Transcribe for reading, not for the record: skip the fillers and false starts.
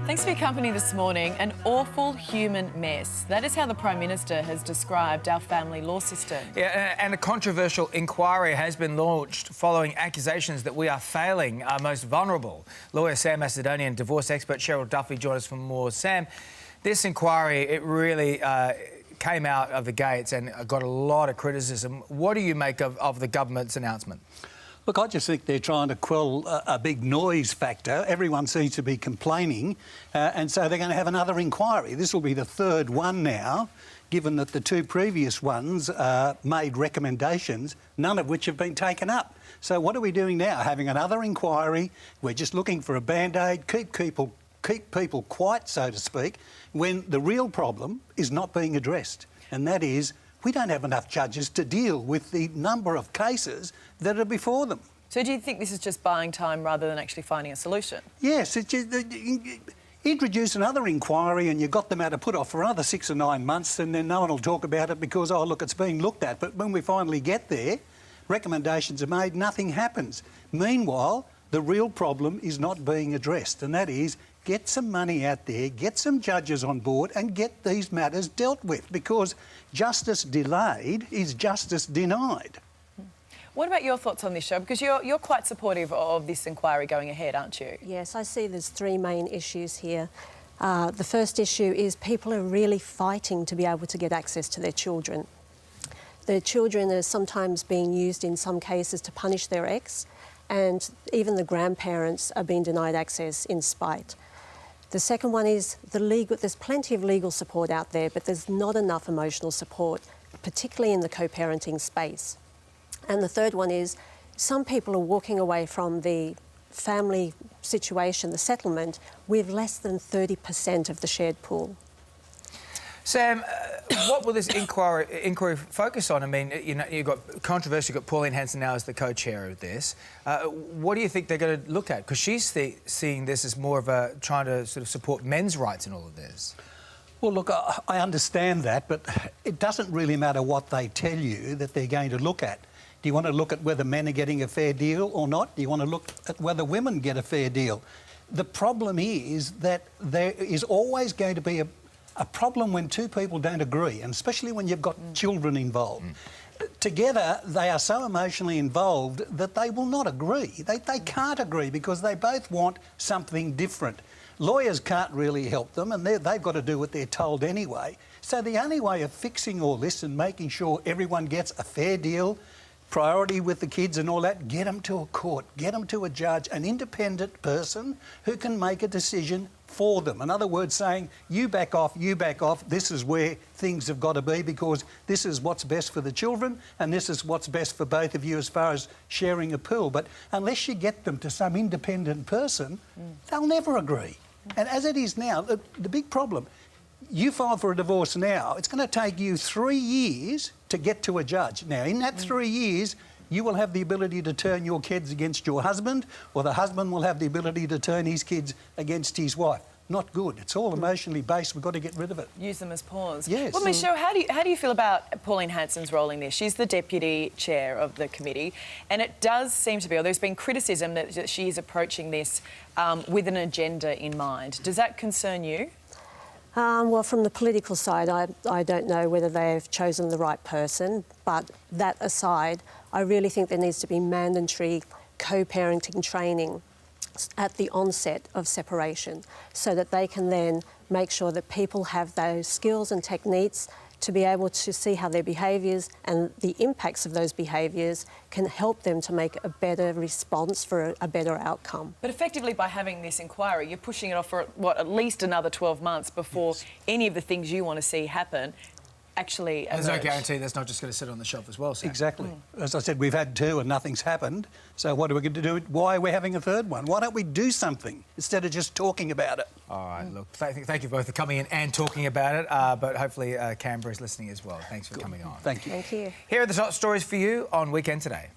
Thanks for your company this morning. An awful human mess. That is how the Prime Minister has described our family law system. Yeah, and a controversial inquiry has been launched following accusations that we are failing our most vulnerable. Lawyer Sam Macedonian, divorce expert Cheryl Duffy join us for more. Sam, this inquiry, it really came out of the gates and got a lot of criticism. What do you make of the government's announcement? Look, I just think they're trying to quell a big noise factor. Everyone seems to be complaining, and so they're going to have another inquiry. This will be the third one now, given that the two previous ones made recommendations, none of which have been taken up. So what are we doing now? Having another inquiry? We're just looking for a band-aid, keep people quiet, so to speak, when the real problem is not being addressed, and that is we don't have enough judges to deal with the number of cases that are before them. So do you think this is just buying time rather than actually finding a solution? Yes, it's just, introduce another inquiry and you've got the matter put off for another 6 or 9 months, and then no one will talk about it because, oh, look, it's being looked at. But when we finally get there, recommendations are made, nothing happens. Meanwhile, the real problem is not being addressed, and that is get some money out there, get some judges on board and get these matters dealt with, because justice delayed is justice denied. What about your thoughts on this, Cheryl? Because you're quite supportive of this inquiry going ahead, aren't you? Yes, I see there's three main issues here. The first issue is people are really fighting to be able to get access to their children. Their children are sometimes being used in some cases to punish their ex, and even the grandparents are being denied access in spite. The second one is there's plenty of legal support out there, but there's not enough emotional support, particularly in the co-parenting space. And the third one is some people are walking away from the family situation, the settlement, with less than 30% of the shared pool. Sam, what will this inquiry focus on? I mean, you know, you've got controversy. You've got Pauline Hanson now as the co-chair of this. What do you think they're going to look at? Because she's seeing this as more of a trying to sort of support men's rights in all of this. Well, look, I understand that, but it doesn't really matter what they tell you that they're going to look at. Do you want to look at whether men are getting a fair deal or not? Do you want to look at whether women get a fair deal? The problem is that there is always going to be a problem when two people don't agree, and especially when you've got children involved. Together, they are so emotionally involved that they will not agree. They can't agree because they both want something different. Lawyers can't really help them, and they've got to do what they're told anyway. So the only way of fixing all this and making sure everyone gets a fair deal, priority with the kids and all that, get them to a court, get them to a judge, an independent person who can make a decision for them. In other words, saying, you back off, this is where things have got to be because this is what's best for the children and this is what's best for both of you as far as sharing a pool. But unless you get them to some independent person, they'll never agree. And as it is now, the big problem, you file for a divorce now, it's going to take you 3 years to get to a judge. Now, in that 3 years, you will have the ability to turn your kids against your husband, or the husband will have the ability to turn his kids against his wife. Not good. It's all emotionally based. We've got to get rid of it. Use them as pawns. Yes. Well, Michelle, how do you feel about Pauline Hanson's role in this? She's the deputy chair of the committee, and it does seem to be, or there's been criticism that she is approaching this with an agenda in mind. Does that concern you? Well, from the political side, I don't know whether they've chosen the right person, but that aside, I really think there needs to be mandatory co-parenting training at the onset of separation so that they can then make sure that people have those skills and techniques to be able to see how their behaviours and the impacts of those behaviours can help them to make a better response for a better outcome. But effectively, by having this inquiry, you're pushing it off for, what, at least another 12 months before any of the things you want to see happen actually emerge. There's no guarantee that's not just going to sit on the shelf as well, Sam. Exactly. As I said, we've had 2 and nothing's happened. So what are we going to do? Why are we having a third one? Why don't we do something instead of just talking about it? All right, look, thank you both for coming in and talking about it, but hopefully Canberra's listening as well. Thanks for coming on. Thank you. Thank you. Here are the top stories for you on Weekend Today.